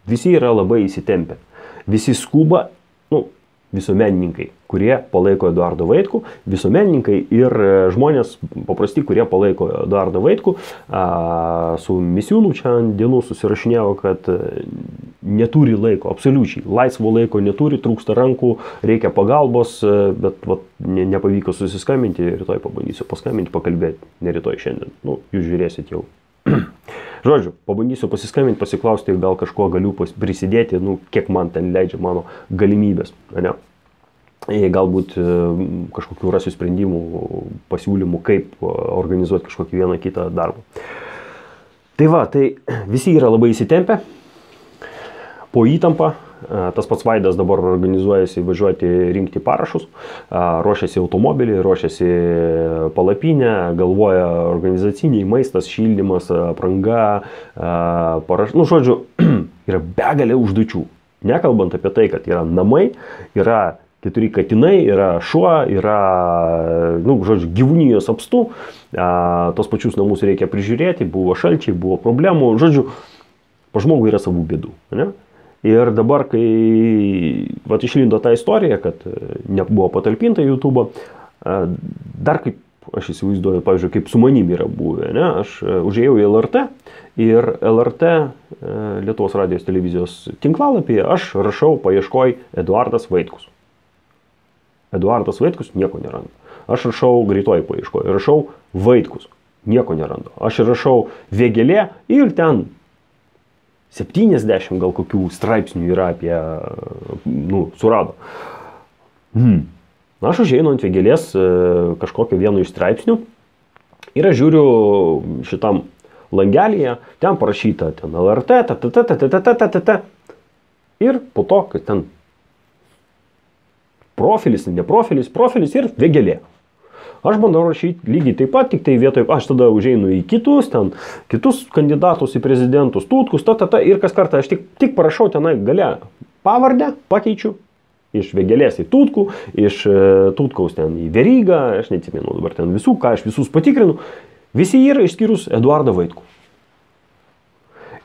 visi yra labai įsitempę, visi skuba, visuomenininkai, kurie palaiko Eduardą Vaitkų, visuomenininkai ir žmonės paprasti, kurie palaiko Eduardą Vaitkų, su Misiūnu čia ant dienų susirašinėjau, kad neturi laiko, absoliučiai, laisvo laiko neturi, trūksta rankų, reikia pagalbos, bet nepavyko susiskambinti, rytoj pabandysiu paskambinti, pakalbėti, ne rytoj šiandien, jūs žiūrėsit jau. Žodžiu, pabandysiu pasiskambinti, pasiklausti, gal kažko galiu prisidėti, kiek man ten leidžia mano galimybės, ne? Galbūt kažkokių rasiu sprendimų, pasiūlymų, kaip organizuoti kažkokį vieną kitą darbą. Tai va, tai visi yra labai įsitempę, po įtampą. Tas pats Vaidas dabar organizuojasi važiuoti rinkti parašus, ruošiasi automobilį, ruošiasi palapinę, galvoja organizaciniai, maistas, šildymas, apranga, žodžiu, yra begalė užduočių. Nekalbant apie tai, kad yra namai, yra 4 katinai, yra šuo, yra, žodžiu, gyvūnijos apstu, tos pačius namus reikia prižiūrėti, buvo šalčiai, buvo problemų, žodžiu, pa žmogui yra savų bėdų, ne? Ir dabar, kai išlindo ta istorija, kad nebuvo patalpinta YouTube, dar kaip aš įsivaizduoju, pavyzdžiui, kaip su manim yra buvę, ne? Aš užėjau į LRT ir LRT, Lietuvos radijos televizijos tinklalapyje, aš rašau paieškoj Eduardas Vaitkus. Eduardas Vaitkus, nieko nerandu. Aš rašau greitoji paieškoj, rašau Vaitkus, nieko nerandu. Aš rašau Vėgėlė ir ten 70 gal kokių straipsnių yra apie, surado. Aš užeinu ant Vėgėlės kažkokio vieno iš straipsnių ir aš žiūriu šitam langelyje, ten parašyta, ten LRT, ir po to, kad ten profilis, neprofilis ir Vėgėlė. Aš bandau rašyti lygiai taip pat, tik tai vietoj, aš tada užeinu į kitus kandidatus į prezidentus, Tutkus, ir kas kartą aš tik parašau tenai gale pavardę, pakeičiu iš Vėgėlės į Tutkų, iš Tutkaus ten į Verygą, aš neatsimenu dabar ten visų, ką aš visus patikrinu, visi yra išskyrus Eduardą Vaitkų.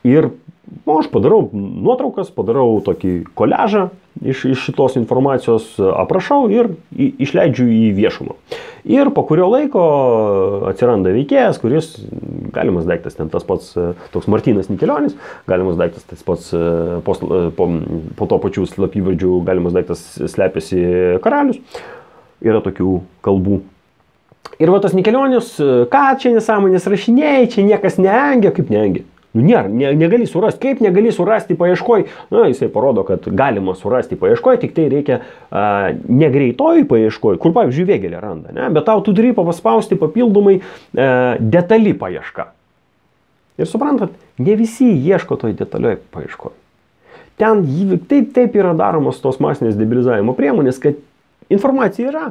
Ir aš padarau nuotraukas, padarau tokį koliažą iš šitos informacijos, aprašau ir išleidžiu į viešumą. Ir po kurio laiko atsiranda veikėjas, kuris, galimas daiktas ten tas pats, toks Martynas Nikelionis, galimas daiktas tas pats, po to pačių slapyvardžių, galimas daiktas slepiasi Karalius. Yra tokių kalbų. Ir va tas Nikelionis, ką čia nesąmonės rašinėjai, čia niekas neengia, kaip neengia. Negali surasti, kaip negali surasti paieškoj, jisai parodo, kad galima surasti paieškoj, tik tai reikia negreitoj paieškoj, kur pavyzdžiui Vėgėlė randa, ne? Bet tau tu turi paspausti papildomai detali paieška. Ir suprantat, ne visi ieško toj detalioj paieškoj. Ten taip yra daromos tos masinės debilizavimo priemonės, kad informacija yra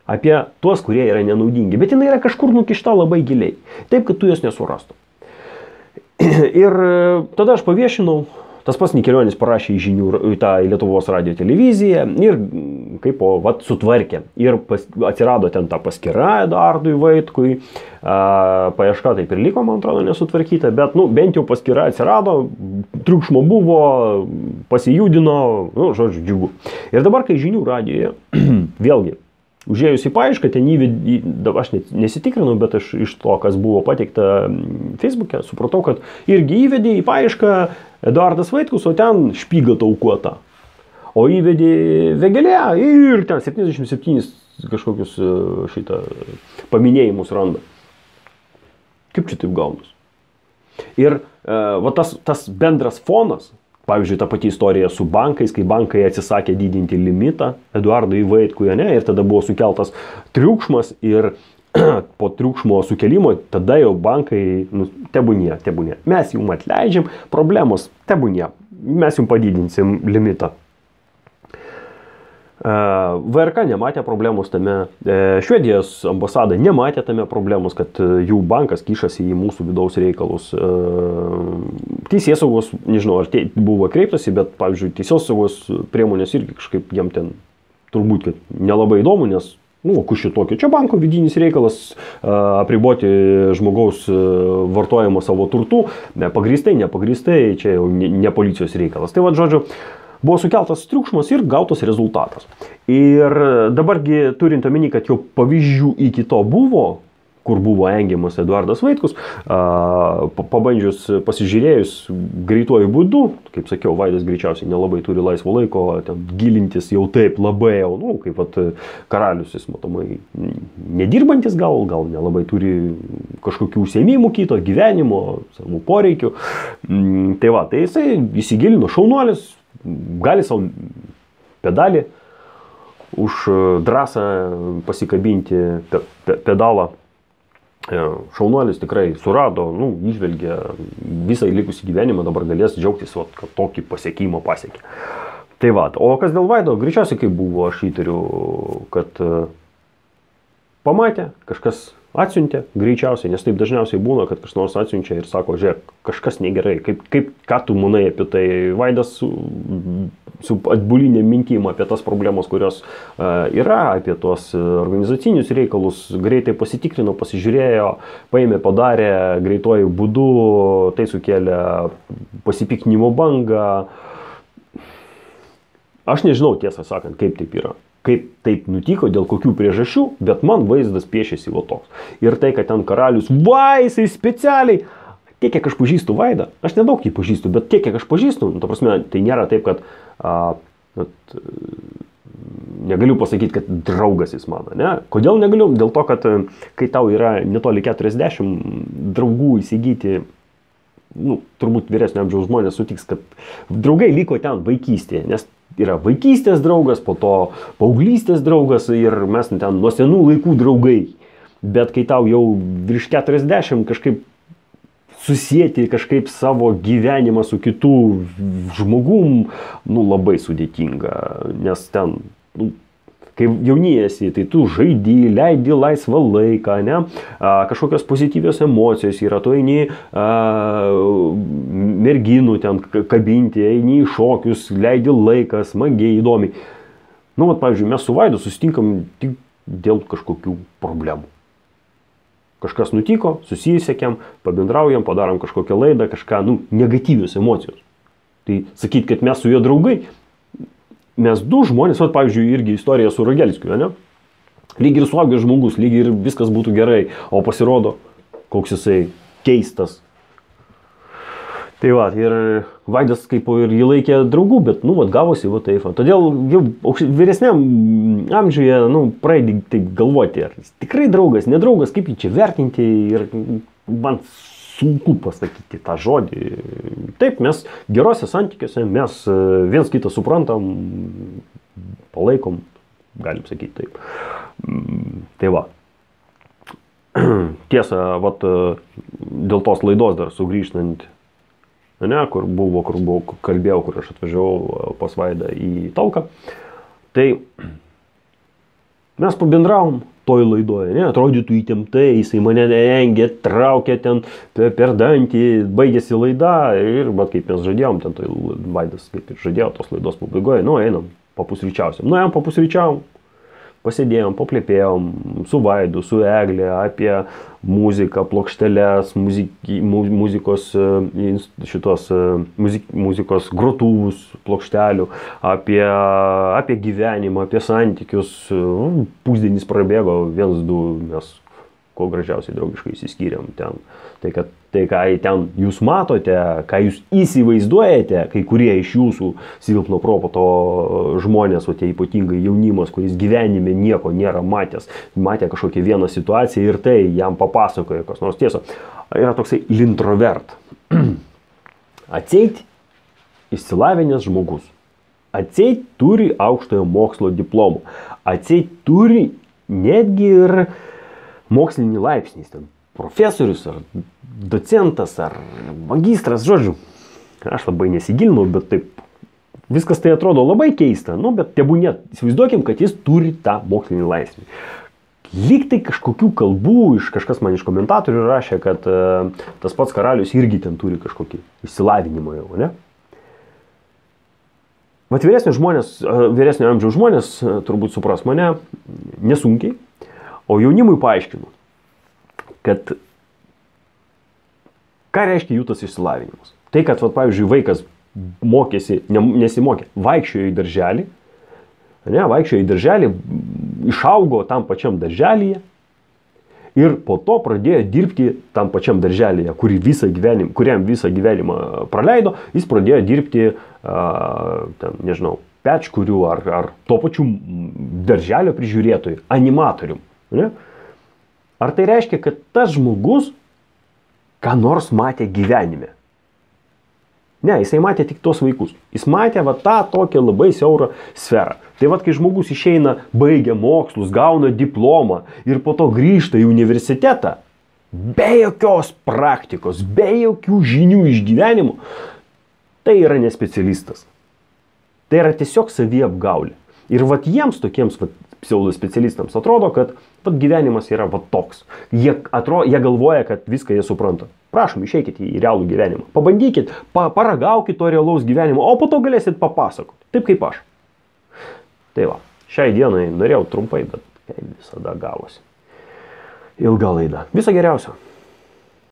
apie tuos, kurie yra nenaudingi, bet jinai yra kažkur nukišta labai giliai, taip, kad tu jos nesurastum. Ir tada aš paviešinau, tas pats Nikelionis parašė į Lietuvos radijo televiziją ir kaip sutvarkė. Ir atsirado ten ta paskyra Eduardui Vaitkui, paieška taip ir liko, man atrodo, nesutvarkyta, bet bent jau paskyra atsirado, triukšmo buvo, pasijudino, žodžiu, džiugu. Ir dabar, kai žinių radijoje, vėlgi, užėjus į paiešką, ten aš nesitikrinau, bet aš iš to, kas buvo pateikta Facebook'e, supratau, kad irgi įvedė į paiešką Eduardas Vaitkus, o ten Špyga taukuota. O įvedė Vėgėlė ir ten 77 kažkokius paminėjimus randa. Kaip čia taip gaunus? Ir tas bendras fonas, pavyzdžiui, ta pati istorija su bankais, kai bankai atsisakė didinti limitą Eduardui Vaitkui, ne, ir tada buvo sukeltas triukšmas ir po triukšmo sukelimo tada jau bankai, nu, tebūnie. Mes jums atleidžiam, problemos, tebūnie, mes jums padidinsim limitą. VRK nematė problemos tame, Švedijos ambasada nematė tame problemos, kad jų bankas kišasi į mūsų vidaus reikalus. Teisėsaugos, nežinau, ar buvo kreiptasi, bet, pavyzdžiui, teisėsaugos priemonės irgi kažkaip jam ten turbūt kad nelabai įdomu, nes, nu, kur šitokio, čia banko vidinis reikalas apriboti žmogaus vartojimo savo turtų, pagrįstai, nepagrįstai, čia jau ne policijos reikalas. Tai va, žodžiu, buvo sukeltas triukšmas ir gautas rezultatas. Ir dabargi turint omeny, kad jau pavyzdžių iki to buvo, kur buvo engiamas Eduardas Vaitkus, pabandžius, pasižiūrėjus greituoju būdu, kaip sakiau, Vaidas greičiausiai nelabai turi laisvo laiko, ten gilintis jau taip labai jau, nu, kaip vat, karalius, jis matomai nedirbantis gal nelabai turi kažkokių užsiėmimų kito, gyvenimo, savų poreikių. Tai va, tai jisai įsigilino, šaunuolis, gali savo pedalį už drąsą pasikabinti pedalą. Šaunuolis tikrai surado, nu, išvelgė visą likusį gyvenimą, dabar galės džiaugtis, kad tokį pasiekimą pasiekė. Tai va, o kas dėl Vaido, greičiausiai kaip buvo, aš įtariu, kad pamatė, kažkas atsiuntė, greičiausiai, nes taip dažniausiai būna, kad kažkas nors atsiunčia ir sako, žiūrėk, kažkas negerai, ką tu manai apie tai. Vaidas su atbulinė mintim apie tas problemos, kurios yra, apie tuos organizacinius reikalus, greitai pasitikrino, pasižiūrėjo, paėmė, padarė greituoju būdu, tai sukėlė pasipiktinimo bangą. Aš nežinau, tiesą sakant, kaip taip yra. Kaip taip nutiko, dėl kokių priežasčių, bet man vaizdas piešėsi va toks. Ir tai, kad ten karalius, jisai specialiai, tiek, kiek aš pažįstu Vaidą, aš nedaug jį pažįstu, bet tiek, kiek aš pažįstu, nu, ta prasme, tai nėra taip, kad negaliu pasakyti, kad draugas jis mano, ne? Kodėl negaliu? Dėl to, kad kai tau yra netoli 40 draugų įsigyti, nu, turbūt vyresnio amžiaus žmonės sutiks, kad draugai liko ten vaikystėje, nes yra vaikystės draugas, po to paauglystės draugas ir mes ten nuo senų laikų draugai. Bet kai tau jau virš 40 kažkaip susieti kažkaip savo gyvenimą su kitų žmogum, nu, labai sudėtinga, nes ten, nu, kai jauniesi, tai tu žaidi, leidi laisvą laiką, ne? Kažkokios pozityvios emocijos yra, tu eini merginų ten kabinti, eini į šokius, leidi laiką, smagiai, įdomiai. Nu, vat, pavyzdžiui, mes su Vaidu susitinkam tik dėl kažkokių problemų. Kažkas nutiko, susisiekėm, pabendraujam, padarom kažkokią laidą, kažką, nu, negatyvios emocijos. Tai sakyt, kad mes su juo draugai, mes du žmonės, vat, pavyzdžiui, irgi istorija su Rogelskiu, ne? Lyg ir suaugęs žmogus, lyg ir viskas būtų gerai, o pasirodo, koks jisai keistas. Tai va, ir Vaidas kaip ir jį laikė draugų, bet, nu, vat, gavosi, va, taip. Todėl jau vyresniam amžiuje, nu, pradedi taip galvoti, ar jis tikrai draugas, nedraugas, kaip jį čia vertinti, ir man sunku pasakyti tą žodį. Taip, mes gerose santykiuose, mes viens kitą suprantam, palaikom, galim sakyti taip. Tai va. Tiesa, vat, dėl tos laidos dar sugrįžtant, ne, kur kalbėjau, kur aš atvažiavau pas Vaidą į Talką, tai mes pabendravom toj laidoje, ne, atrodytų įtemptai, jisai mane engė, traukė ten per dantį, baigėsi laida ir, bet kaip mes žadėjom, ten tai Vaidas kaip ir žadėjo tos laidos pabaigoje, nu, einam, papusryčiausiam. Nu, einam, papusryčiavom, pasėdėjom, paplepėjom su Vaidu, su Eglė apie muziką, plokšteles, muzikos grotuvus plokštelių, apie gyvenimą, apie santykius. Pusdienis prabėgo, 1-2 mes kuo gražiausiai draugiškai įsiskyrėm ten. Tai, kad tai, ką ten jūs matote, ką jūs įsivaizduojate, kai kurie iš jūsų silpno proto žmonės, o tie ypatingai jaunimas, kuris gyvenime nieko nėra matęs, matė kažkokią vieną situaciją ir tai jam papasakoja kas nors tiesa, yra toksai l'introvert. Atseit išsilavinęs žmogus. Atseit turi aukštojo mokslo diplomų. Atseit turi netgi ir mokslinį laipsnį. Ten profesorius ar docentas ar magistras, žodžiu. Aš labai nesigilinau, bet taip. Viskas tai atrodo labai keista, nu, bet tebūnie, įsivaizduokim, kad jis turi tą mokslinį laipsnį. Lyg tai kažkokių kalbų, kažkas man iš komentatorių rašė, kad tas pats karalius irgi ten turi kažkokį išsilavinimą jau, ne? Vat vyresnio amžiaus žmonės turbūt supras mane nesunkiai, o jaunimui paaiškinu, kad ką reiškia jų tas išsilavinimas. Tai, kad, vat, pavyzdžiui, vaikas mokėsi, nesimokė, vaikščiojo į darželį, išaugo tam pačiam darželyje ir po to pradėjo dirbti tam pačiam darželyje, kuriam visą gyvenimą praleido, jis pradėjo dirbti, ten, nežinau, pečkurių ar to pačiu darželio prižiūrėtojų, animatorium. Ne? Ar tai reiškia, kad tas žmogus ką nors matė gyvenime? Ne, jisai matė tik tos vaikus. Jis matė va tą tokią labai siaurą sferą. Tai va, kai žmogus išeina, baigia mokslus, gauna diplomą ir po to grįžta į universitetą, be jokios praktikos, be jokių žinių iš gyvenimo, tai yra ne specialistas. Tai yra tiesiog saviapgaulė. Ir va jiems tokiems pseudo specialistams atrodo, kad gyvenimas yra va toks. Jie galvoja, kad viską jie supranta. Prašom, išeikite į realų gyvenimą. Pabandykit, paragaukit to realaus gyvenimo, o po to galėsit papasakoti. Taip kaip aš. Tai va, šiai dienai norėjau trumpai, bet kaip visada gavosi. Ilga laida. Viso geriausio.